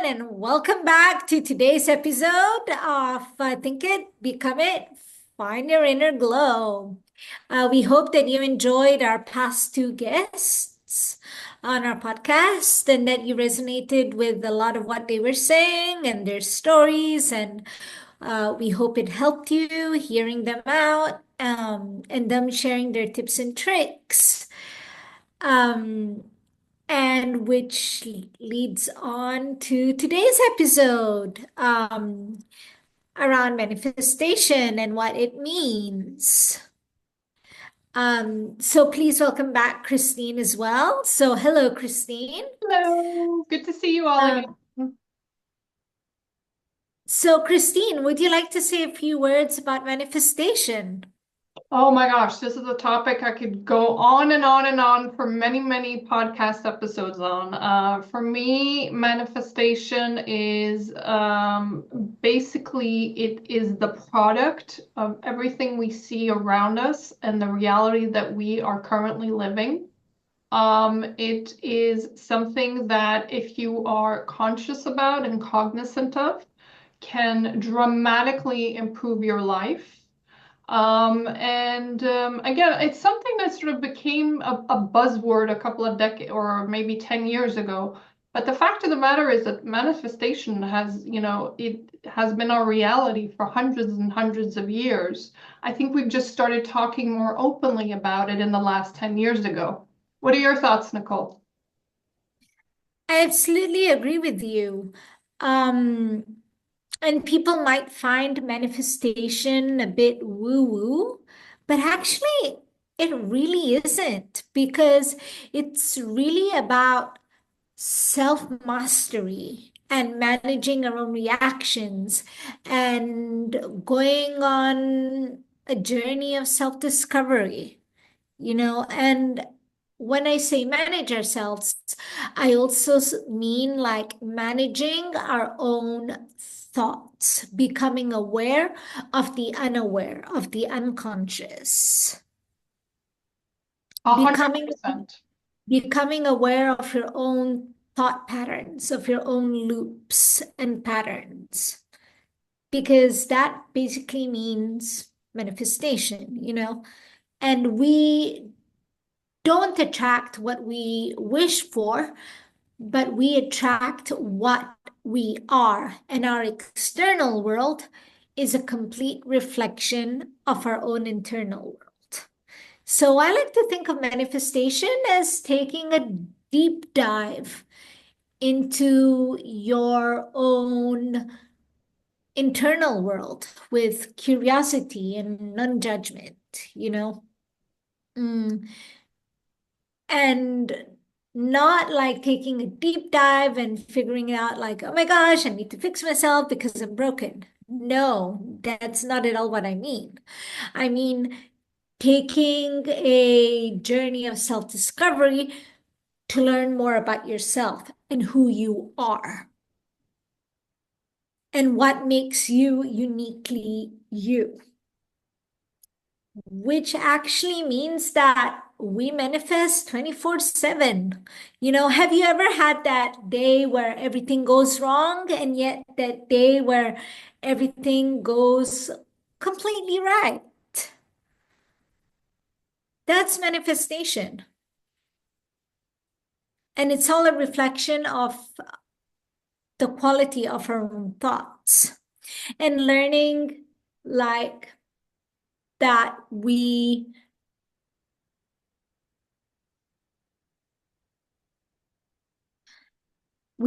and welcome back to today's episode of Think It, Become It, Find Your Inner Glow. We hope that you enjoyed our past two guests on our podcast and that you resonated with a lot of what they were saying and their stories. And we hope it helped you hearing them out and them sharing their tips and tricks. Um, and which leads on to today's episode around manifestation and what it means. So please welcome back Christine as well. So hello, Christine. Hello, good to see you all again. Um, so Christine, would you like to say a few words about manifestation? Oh my gosh, this is a topic I could go on and on and on for many, many podcast episodes on. For me, manifestation is basically it is the product of everything we see around us and the reality that we are currently living. It is something that if you are conscious about and cognizant of, can dramatically improve your life. Again, it's something that sort of became a buzzword a couple of decades or maybe 10 years ago. But the fact of the matter is that manifestation has, it has been our reality for hundreds and hundreds of years. I think we've just started talking more openly about it in the last 10 years ago. What are your thoughts, Nicole? I absolutely agree with you. Um, and people might find manifestation a bit woo-woo, but actually, it really isn't because it's really about self-mastery and managing our own reactions and going on a journey of self-discovery, and when I say manage ourselves, I also mean like managing our own thoughts, becoming aware of the unaware, of the unconscious, A hundred becoming percent. becoming aware of your own thought patterns, of your own loops and patterns, because that basically means manifestation. And we don't attract what we wish for, but we attract what we are. And our external world is a complete reflection of our own internal world. So I like to think of manifestation as taking a deep dive into your own internal world with curiosity and non-judgment, you know? Mm. And not like taking a deep dive and figuring out like, oh my gosh, I need to fix myself because I'm broken. No, that's not at all what I mean. I mean, taking a journey of self-discovery to learn more about yourself and who you are and what makes you uniquely you, which actually means that we manifest 24/7. Have you ever had that day where everything goes wrong and yet that day where everything goes completely right? That's manifestation. And it's all a reflection of the quality of our own thoughts and learning like that we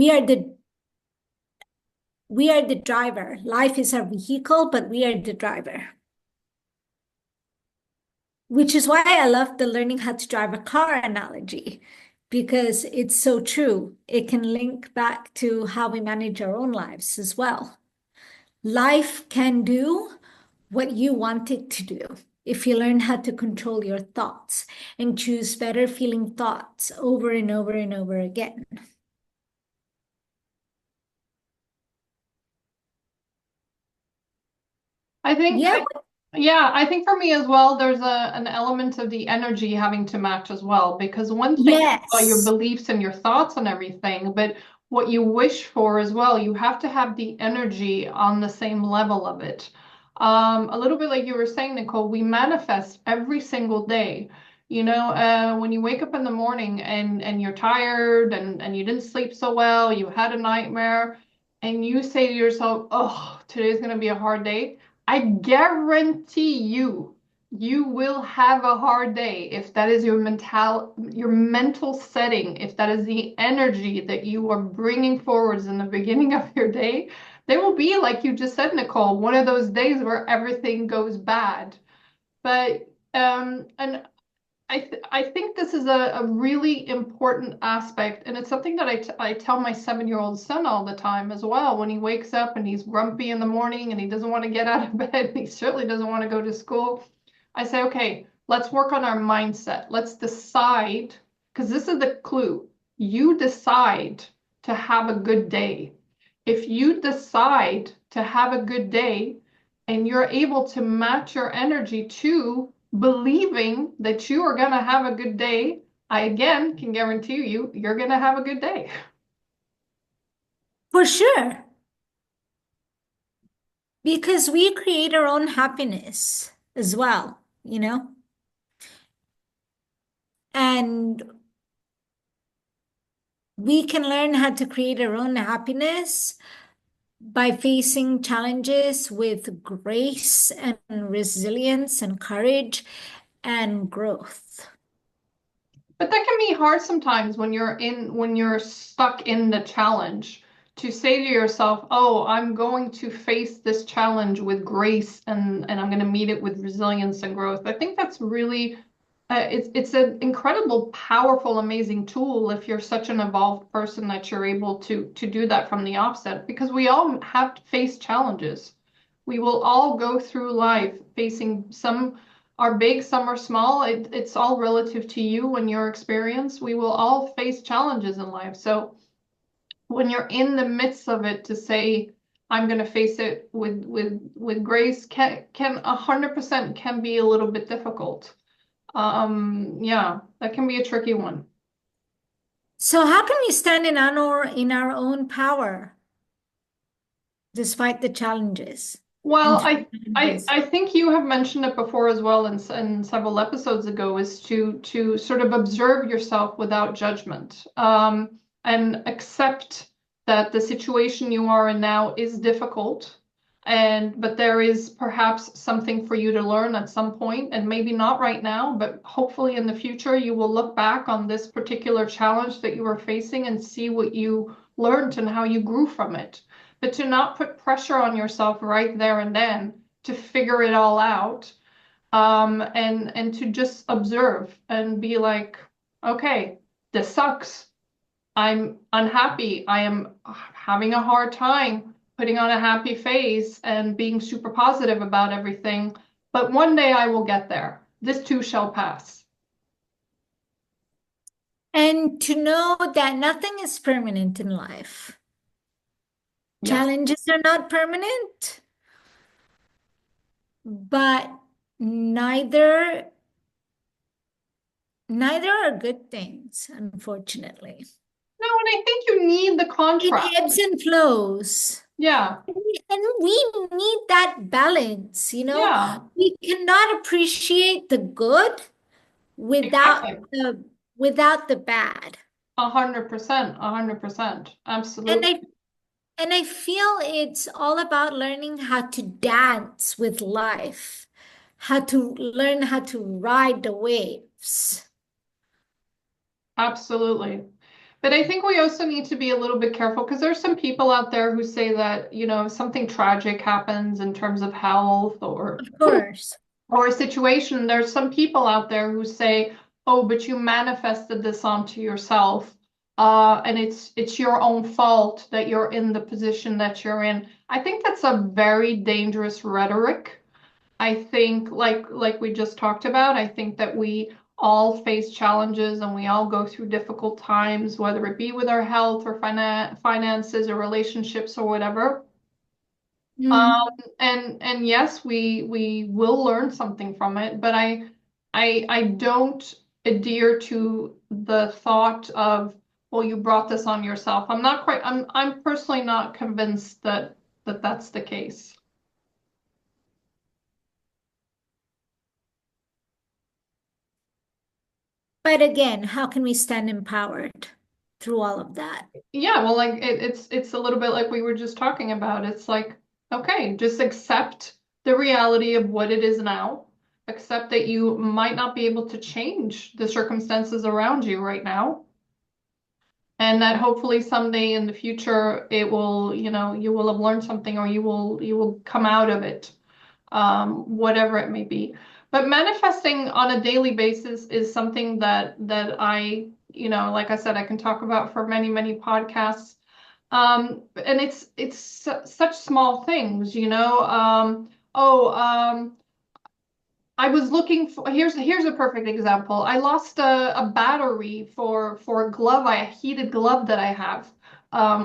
are the driver. Life is our vehicle, but we are the driver. Which is why I love the learning how to drive a car analogy, because it's so true. It can link back to how we manage our own lives as well. Life can do what you want it to do if you learn how to control your thoughts and choose better feeling thoughts over and over and over again. I think, Yeah, yeah, I think for me as well, there's an element of the energy having to match as well, because one thing is about your yes. beliefs and your thoughts and everything, but what you wish for as well. You have to have the energy on the same level of it. A little bit like you were saying, Nicole, we manifest every single day. When you wake up in the morning and you're tired and you didn't sleep so well, you had a nightmare, and you say to yourself, "Oh, today's going to be a hard day." I guarantee you will have a hard day if that is your mental setting, if that is the energy that you are bringing forwards in the beginning of your day. There will be, like you just said, Nicole, one of those days where everything goes bad. But and I think this is a really important aspect, and it's something that I tell my 7-year-old son all the time as well. When he wakes up and he's grumpy in the morning and he doesn't want to get out of bed, and he certainly doesn't want to go to school, I say, okay, let's work on our mindset. Let's decide, because this is the clue. You decide to have a good day. If you decide to have a good day and you're able to match your energy to believing that you are going to have a good day, I again can guarantee you're going to have a good day. For sure, because we create our own happiness as well, you know? And we can learn how to create our own happiness by facing challenges with grace and resilience and courage and growth. But that can be hard sometimes when you're stuck in the challenge to say to yourself, "Oh, I'm going to face this challenge with grace and I'm going to meet it with resilience and growth." I think that's really it's an incredible, powerful, amazing tool if you're such an evolved person that you're able to do that from the offset, because we all have to face challenges. We will all go through life facing some are big, some are small. It's all relative to you and your experience. We will all face challenges in life. So when you're in the midst of it, to say, I'm going to face it with grace can 100% can be a little bit difficult. Yeah, that can be a tricky one. So how can we stand in our own power despite the challenges Well, and through challenges? I think you have mentioned it before as well in several episodes ago, is to sort of observe yourself without judgment, and accept that the situation you are in now is difficult, but there is perhaps something for you to learn at some point, and maybe not right now, but hopefully in the future you will look back on this particular challenge that you were facing and see what you learned and how you grew from it. But to not put pressure on yourself right there and then to figure it all out, and to just observe and be like, okay, this sucks. I'm unhappy. I am having a hard time putting on a happy face and being super positive about everything. But one day I will get there. This too shall pass. And to know that nothing is permanent in life. Yes. Challenges are not permanent, but neither neither are good things, unfortunately. No, and I think you need the It contrast. ebbs and flows. Yeah. And we need that balance, you know? Yeah. We cannot appreciate the good without Exactly. the bad. 100%. 100%. And Absolutely. I feel it's all about learning how to dance with life, how to learn how to ride the waves. Absolutely. But I think we also need to be a little bit careful, because there's some people out there who say that, if something tragic happens in terms of health Of course. or a situation, there's some people out there who say, "Oh, but you manifested this onto yourself. And it's your own fault that you're in the position that you're in." I think that's a very dangerous rhetoric. I think, like we just talked about, I think that we all face challenges and we all go through difficult times, whether it be with our health or finances or relationships or whatever. Um, Mm. and yes, we will learn something from it, but I don't adhere to the thought of, well, you brought this on yourself. I'm personally not convinced that that's the case. But again, how can we stand empowered through all of that? Yeah, well, like it's a little bit like we were just talking about. It's like, okay, just accept the reality of what it is now. Accept that you might not be able to change the circumstances around you right now, and that hopefully someday in the future it will, you will have learned something, or you will come out of it, whatever it may be. But manifesting on a daily basis is something that I, like I said, I can talk about for many, many podcasts. And it's such small things, I was looking for, here's a perfect example. I lost a battery for a glove, a heated glove that I have,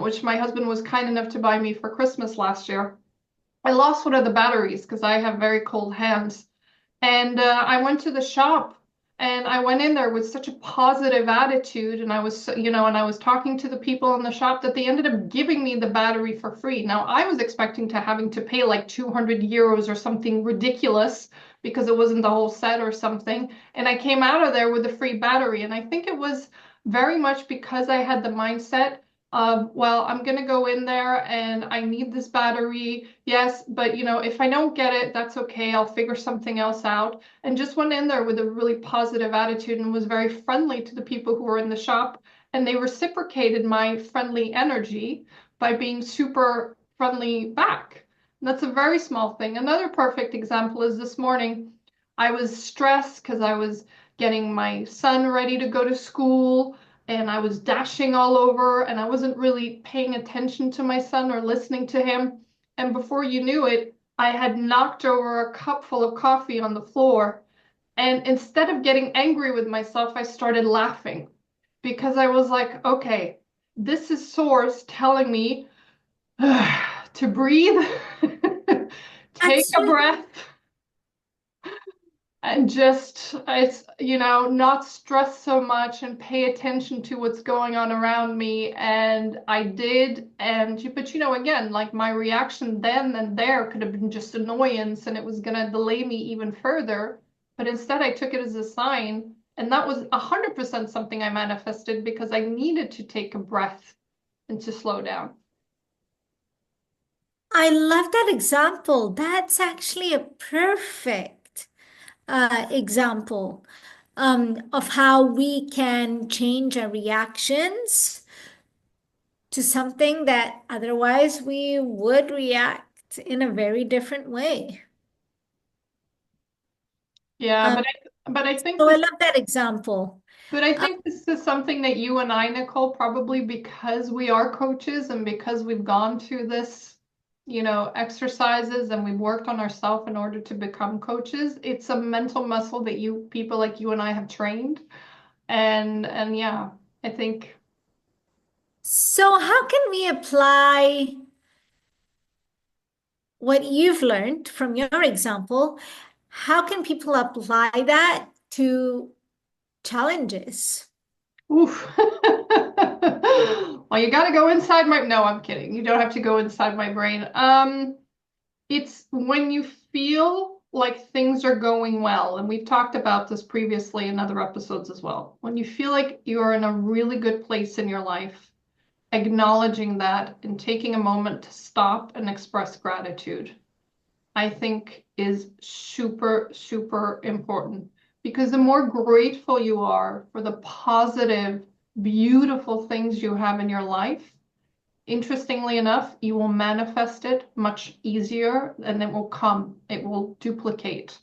which my husband was kind enough to buy me for Christmas last year. I lost one of the batteries because I have very cold hands. And I went to the shop, and I went in there with such a positive attitude. And I was, and I was talking to the people in the shop that they ended up giving me the battery for free. Now, I was expecting to having to pay like 200 euros or something ridiculous because it wasn't the whole set or something. And I came out of there with a free battery. And I think it was very much because I had the mindset of, well, I'm going to go in there and I need this battery. Yes, but if I don't get it, that's okay. I'll figure something else out. And just went in there with a really positive attitude and was very friendly to the people who were in the shop. And they reciprocated my friendly energy by being super friendly back. And that's a very small thing. Another perfect example is this morning. I was stressed because I was getting my son ready to go to school, and I was dashing all over, and I wasn't really paying attention to my son or listening to him. And before you knew it, I had knocked over a cup full of coffee on the floor. And instead of getting angry with myself, I started laughing because I was like, okay, this is source telling me to breathe, take That's a breath, and just it's not stress so much and pay attention to what's going on around me. And I did. And but again, like, my reaction then and there could have been just annoyance, and it was going to delay me even further. But instead I took it as a sign, and that was 100% something I manifested because I needed to take a breath and to slow down. I love that example. That's actually a perfect example of how we can change our reactions to something that otherwise we would react in a very different way. Yeah, Um, but I think so I this love that example. But I Uh, think this is something that you and I, Nicole, probably because we are coaches and because we've gone through this, exercises, and we've worked on ourselves in order to become coaches. It's a mental muscle that people like you and I have trained. And yeah, I think, so how can we apply what you've learned from your example? How can people apply that to challenges? oof. Well, you got to go inside my, no, I'm kidding. You don't have to go inside my brain. It's when you feel like things are going well, and we've talked about this previously in other episodes as well. When you feel like you are in a really good place in your life, acknowledging that and taking a moment to stop and express gratitude, I think is super, super important. Because the more grateful you are for the positive, beautiful things you have in your life, interestingly enough, you will manifest it much easier, and it will come, it will duplicate.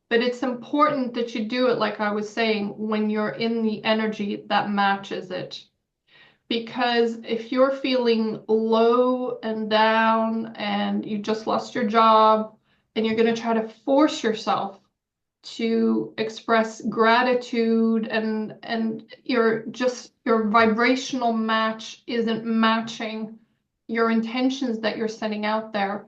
But it's important that you do it, like I was saying, when you're in the energy that matches it. Because if you're feeling low and down and you just lost your job, and you're going to try to force yourself to express gratitude, and your vibrational match isn't matching your intentions that you're sending out there.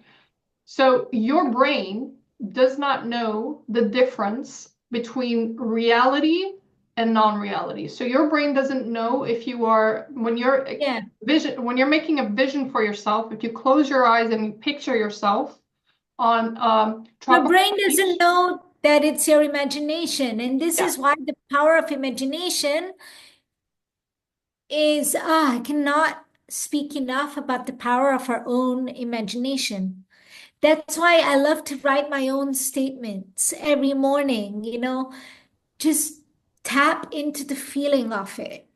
So your brain does not know the difference between reality and non-reality. So your brain doesn't know if you are, Yeah. when you're making a vision for yourself, if you close your eyes and you picture yourself on Your tropical brain beach. doesn't know that it's your imagination. And this Yeah, is why the power of imagination is, I cannot speak enough about the power of our own imagination. That's why I love to write my own statements every morning, just tap into the feeling of it.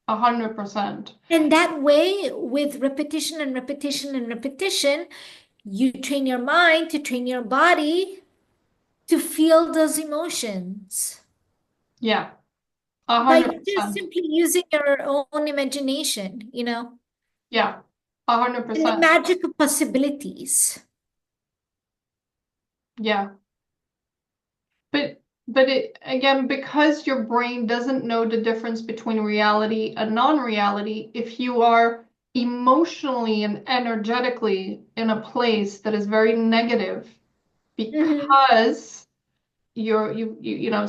100%. And that way, with repetition and repetition and repetition, you train your mind to train your body to feel those emotions Yeah, a by hundred just percent. simply using your own imagination, Yeah, 100 and the percent. magic of possibilities. Yeah. But it again, because your brain doesn't know the difference between reality and non-reality, if you are emotionally and energetically in a place that is very negative Mhm. because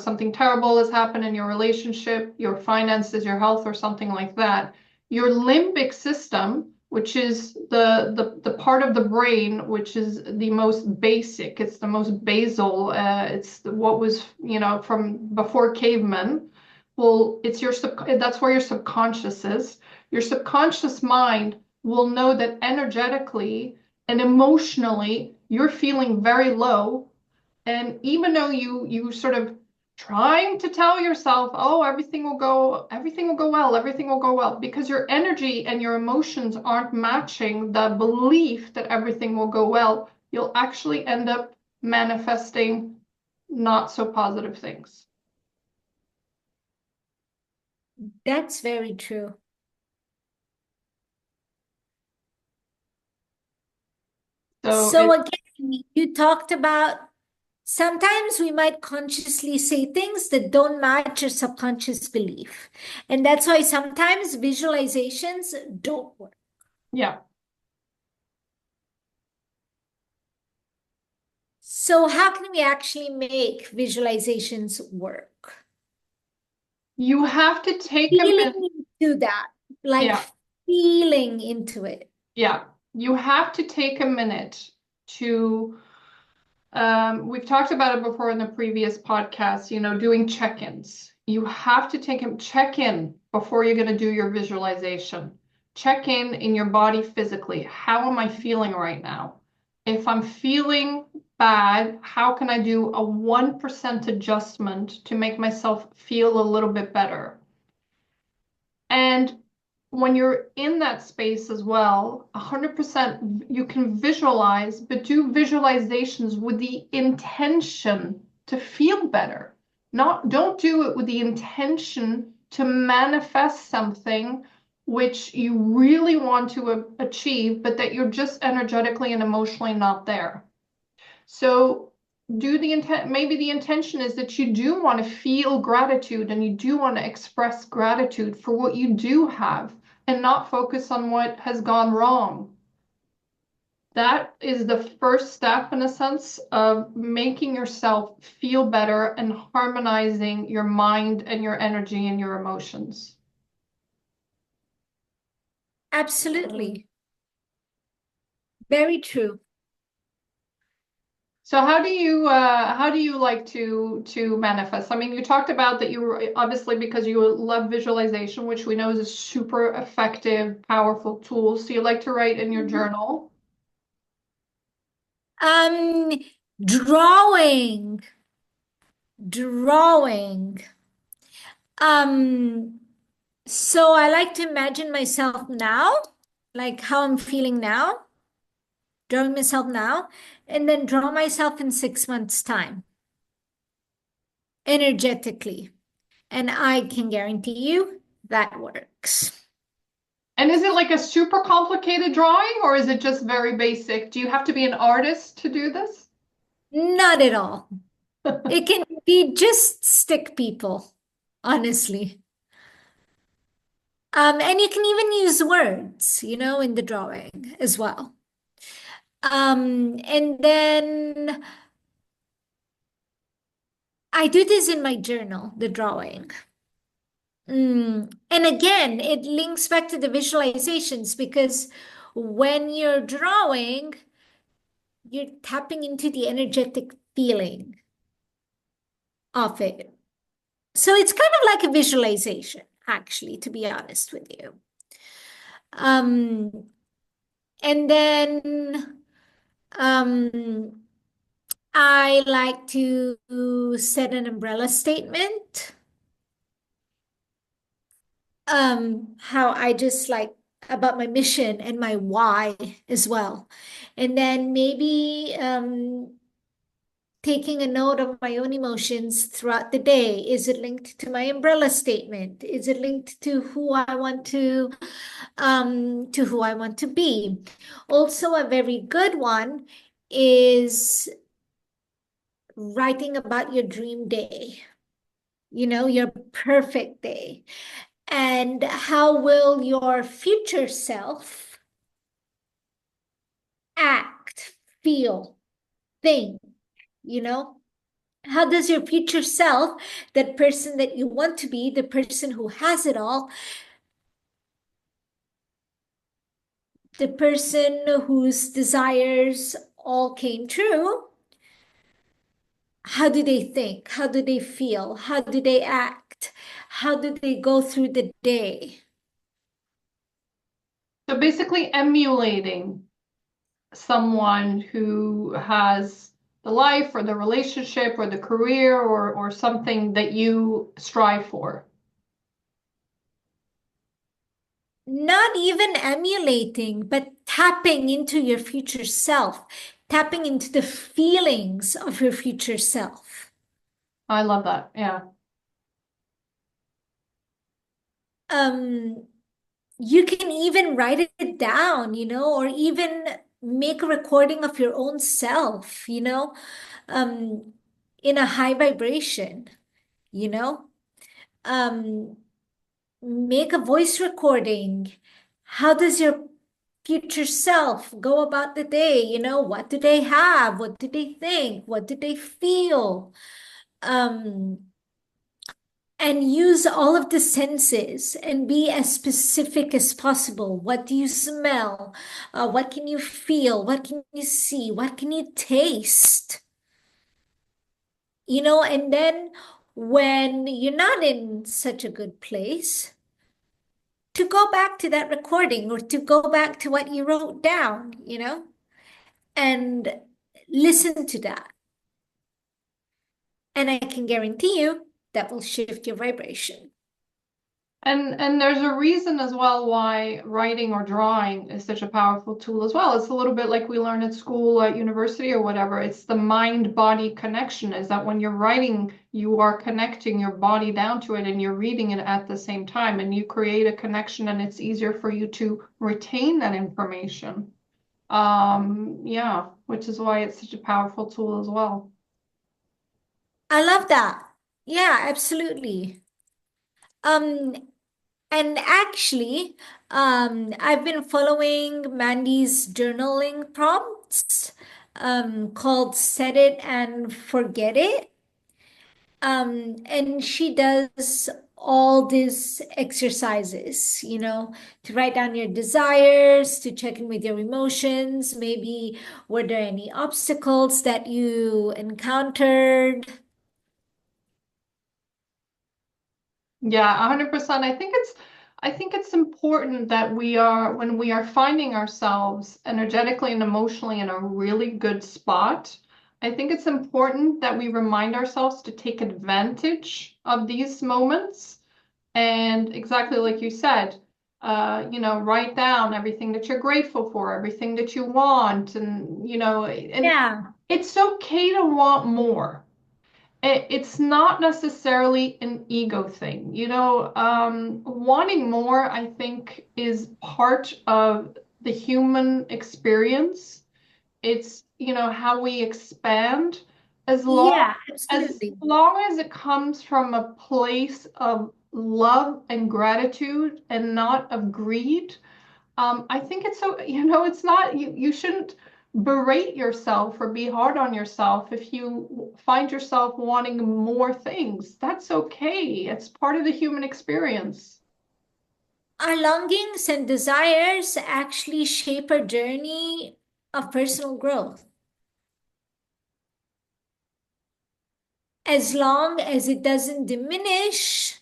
something terrible has happened in your relationship, your finances, your health, or something like that, your limbic system, which is the part of the brain which is the most basic, it's the most basal, it's what was, from before cavemen. Well, that's where your subconscious is. Your subconscious mind will know that energetically and emotionally you're feeling very low, and even though you sort of trying to tell yourself, oh, everything will go well, everything will go well, because your energy and your emotions aren't matching the belief that everything will go well, you'll actually end up manifesting not so positive things. That's very true. So So again, you talked about sometimes we might consciously say things that don't match your subconscious belief. And that's why sometimes visualizations don't work. yeah, So how can we actually make visualizations work? you have to take a minute. Feeling into that, like Yeah, feeling into it. yeah, you have to take a minute to we've talked about it before in the previous podcast, doing check-ins. You have to take a check in before you're going to do your visualization. Check in your body physically. How am I feeling right now? If I'm feeling bad, how can I do a 1% adjustment to make myself feel a little bit better? And when you're in that space as well, 100% you can visualize, but do visualizations with the intention to feel better. Don't do it with the intention to manifest something which you really want to achieve, but that you're just energetically and emotionally not there. So do the intent, maybe the intention is that you do want to feel gratitude and you do want to express gratitude for what you do have and not focus on what has gone wrong. That is the first step, in a sense, of making yourself feel better and harmonizing your mind and your energy and your emotions. Absolutely. Very true. So how do you like to manifest? I mean, you talked about that you were obviously, because you love visualization, which we know is a super effective, powerful tool. So you like to write in your Mhm. journal. Um, drawing, drawing. Um, so I like to imagine myself now, like how I'm feeling now, drawing myself now, and then draw myself in 6 months' time, energetically. And I can guarantee you that works. And is it like a super complicated drawing or is it just very basic? Do you have to be an artist to do this? Not at all. It can be just stick people, honestly. And you can even use words, in the drawing as well. And then I do this in my journal, the drawing. And again, it links back to the visualizations because when you're drawing, you're tapping into the energetic feeling of it. So it's kind of like a visualization, actually, to be honest with you. Um, and then um, I like to set an umbrella statement. How I just like about my mission and my why as well. And then maybe taking a note of my own emotions throughout the day. Is it linked to my umbrella statement? Is it linked to who I want to who I want to be? Also, a very good one is writing about your dream day, your perfect day. And how will your future self act, feel, think, you know? How does your future self, that person that you want to be, the person who has it all, the person whose desires all came true, how do they think? How do they feel? How do they act? How do they go through the day? So basically emulating someone who has the life or the relationship or the career or something that you strive for. Not even emulating, but tapping into your future self, tapping into the feelings of your future self. I love that. Yeah. Um, you can even write it down, or even make a recording of your own self, um, in a high vibration, you know, um, make a voice recording. How does your future self go about the day? What do they have? What do they think? What do they feel? Um, and use all of the senses and be as specific as possible. What do you smell? What can you feel? What can you see? What can you taste? And then when you're not in such a good place, to go back to that recording or to go back to what you wrote down, and listen to that. And I can guarantee you that will shift your vibration. And there's a reason as well why writing or drawing is such a powerful tool as well. It's a little bit like we learn at school, at university or whatever. It's the mind-body connection, is that when you're writing, you are connecting your body down to it and you're reading it at the same time, and you create a connection and it's easier for you to retain that information. Yeah, which is why it's such a powerful tool as well. I love that. Yeah, absolutely. Um, and actually, I've been following Mandy's journaling prompts, called Set It and Forget It. And she does all these exercises, to write down your desires, to check in with your emotions. Maybe were there any obstacles that you encountered? Yeah, 100%. I think it's important that when we are finding ourselves energetically and emotionally in a really good spot, I think it's important that we remind ourselves to take advantage of these moments. And exactly like you said, write down everything that you're grateful for, everything that you want, and Yeah. it's okay to want more. It's not necessarily an ego thing. Wanting more, I think, is part of the human experience. It's, how we expand as long Yeah, as absolutely. long as it comes from a place of love and gratitude and not of greed. I think it's so, it's not, you shouldn't berate yourself or be hard on yourself if you find yourself wanting more things. That's okay. It's part of the human experience. Our longings and desires actually shape our journey of personal growth. As long as it doesn't diminish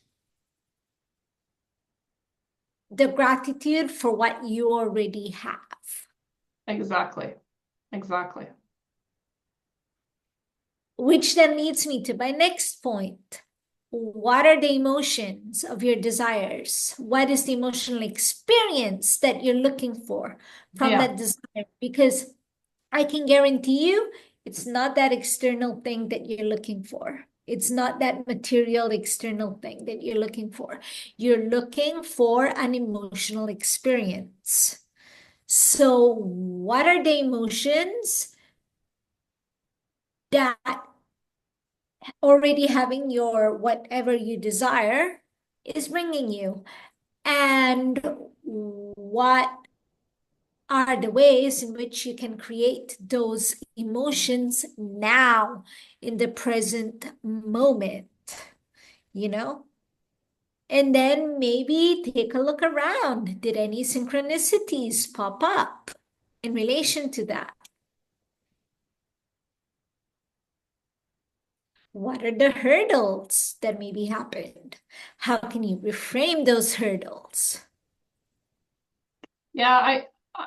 the gratitude for what you already have. Exactly. Exactly. Which then leads me to my next point. What are the emotions of your desires? What is the emotional experience that you're looking for from Yeah. that desire? Because I can guarantee you it's not that external thing that you're looking for. It's not that material external thing that you're looking for. You're looking for an emotional experience. So, what are the emotions that already having your whatever you desire is bringing you? And what are the ways in which you can create those emotions now in the present moment, you know? And then maybe take a look around. Did any synchronicities pop up in relation to that? What are the hurdles that maybe happened? How can you reframe those hurdles? Yeah,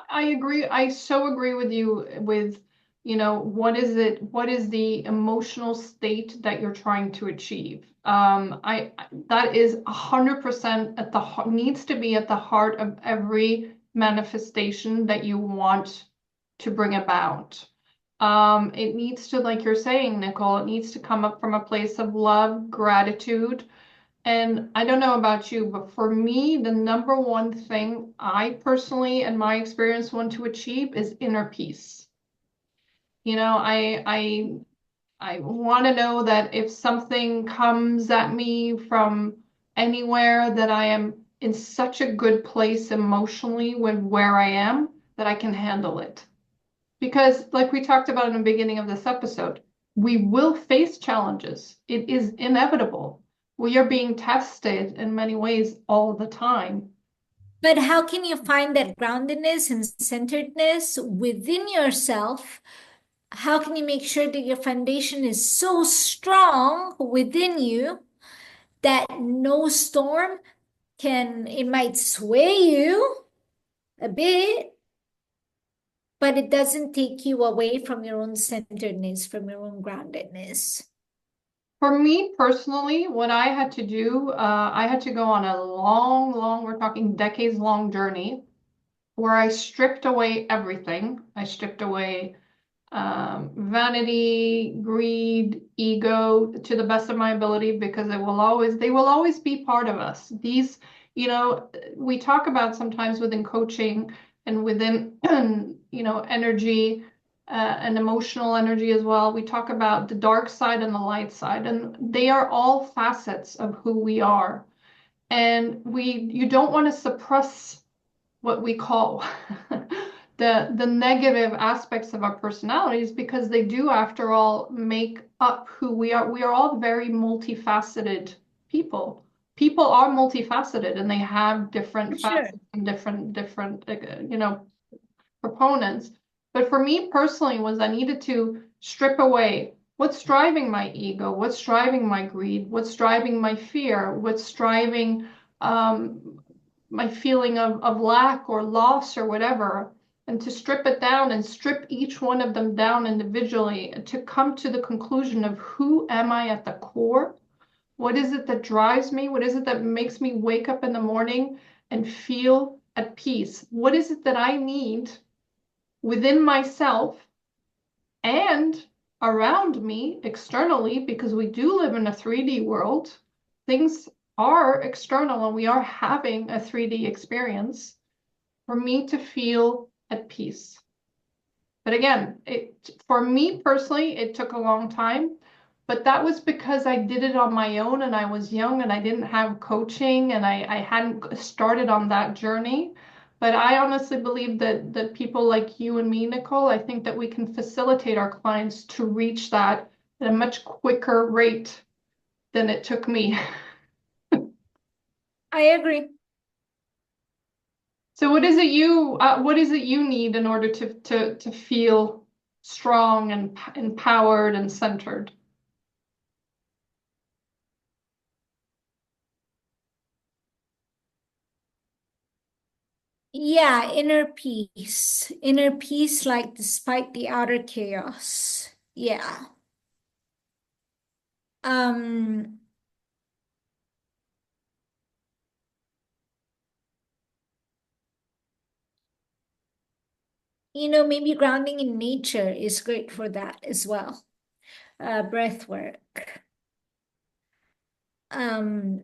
I agree. I so agree with you with, what is the emotional state that you're trying to achieve? That is 100% at the needs to be at the heart of every manifestation that you want to bring about. It needs to, like you're saying, Nicole, it needs to come up from a place of love, gratitude, and I don't know about you, but for me, the number one thing I personally, and my experience, want to achieve is inner peace. You know, I want to know that if something comes at me from anywhere, that I am in such a good place emotionally with where I am that I can handle it. Because, like we talked about in the beginning of this episode, we will face challenges. It is inevitable. We are being tested in many ways all the time. But how can you find that groundedness and centeredness within yourself? How can you make sure that your foundation is so strong within you that no storm can, it might sway you a bit, but it doesn't take you away from your own centeredness, from your own groundedness? For me personally, what I had to do, I had to go on a long, we're talking decades long journey where I stripped away everything. I stripped away vanity, greed, ego to the best of my ability because they will always be part of us. These, we talk about sometimes within coaching and within, energy and emotional energy as well. We talk about the dark side and the light side, and they are all facets of who we are. And you don't want to suppress what we call the negative aspects of our personalities because they do, after all, make up who we are. We are all very multifaceted people. People are multifaceted and they have For different sure. facets and different proponents. But for me personally was I needed to strip away what's driving my ego, what's driving my greed, what's driving my fear, what's driving my feeling of lack or loss or whatever, and to strip it down and strip each one of them down individually to come to the conclusion of who am I at the core? What is it that drives me? What is it that makes me wake up in the morning and feel at peace? What is it that I need within myself and around me externally, because we do live in a 3D world. Things are external and we are having a 3D experience for me to feel at peace. But again, for me personally, it took a long time, but that was because I did it on my own and I was young and I didn't have coaching and I hadn't started on that journey. But I honestly believe that people like you and me, Nicole, I think that we can facilitate our clients to reach that at a much quicker rate than it took me. I agree. So what is it you need in order to feel strong and empowered and centered? Yeah, inner peace. Inner peace, like despite the outer chaos. Yeah. Um, maybe grounding in nature is great for that as well. Breath work. Um,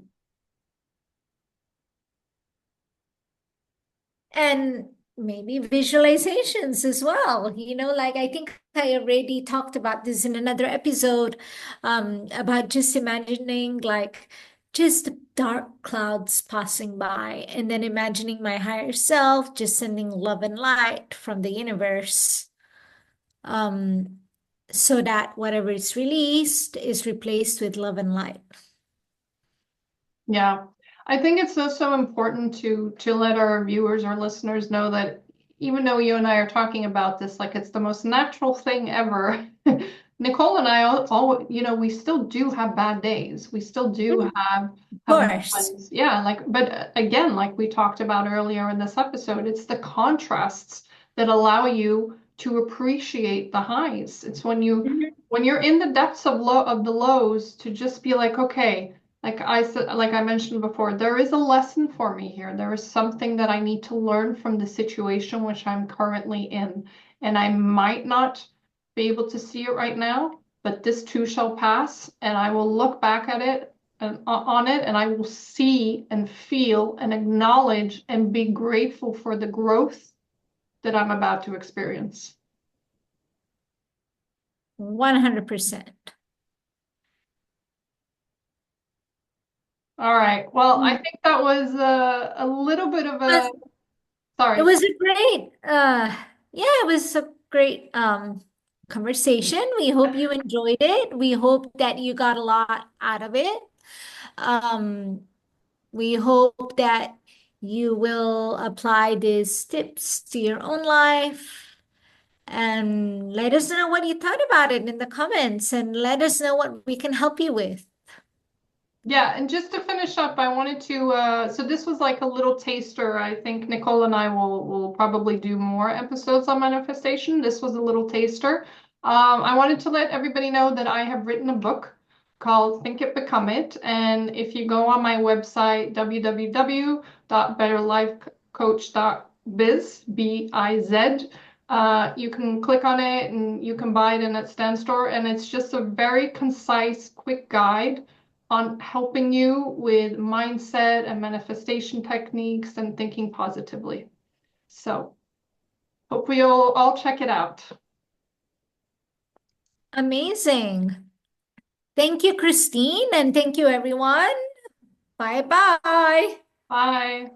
and maybe visualizations as well. Like I think I already talked about this in another episode, about just imagining like just dark clouds passing by and then imagining my higher self just sending love and light from the universe, um, so that whatever is released is replaced with love and light. Yeah. I think it's so important to let our viewers or listeners know that even though you and I are talking about this like it's the most natural thing ever, Nicole and I we still do have bad days. We still do Mhm. Of have course. moments. Yeah, but again, like we talked about earlier in this episode, it's the contrasts that allow you to appreciate the highs. It's Mhm. when you're in the depths of the lows to just be like, okay, like I mentioned before, there is a lesson for me here. There is something that I need to learn from the situation which I'm currently in. And I might not be able to see it right now, but this too shall pass, and I will look back at it and on it, and I will see and feel and acknowledge and be grateful for the growth that I'm about to experience. 100%. All right. Well, I Mm. think that was a little bit of a It sorry. was a great, yeah, it was a great conversation. We hope you enjoyed it. We hope that you got a lot out of it. Um, we hope that you will apply these tips to your own life and let us know what you thought about it in the comments and let us know what we can help you with. Yeah, and just to finish up, I wanted to so this was like a little taster. I think Nicole and I will probably do more episodes on manifestation. This was a little taster. I wanted to let everybody know that I have written a book called Think It, Become It. And if you go on my website, www.betterlifecoach.biz, B-I-Z, you can click on it and you can buy it in its Stand store. And it's just a very concise, quick guide on helping you with mindset and manifestation techniques and thinking positively. So hope you'll all check it out. Amazing. Thank you, Christine, and thank you, everyone. Bye bye. Bye.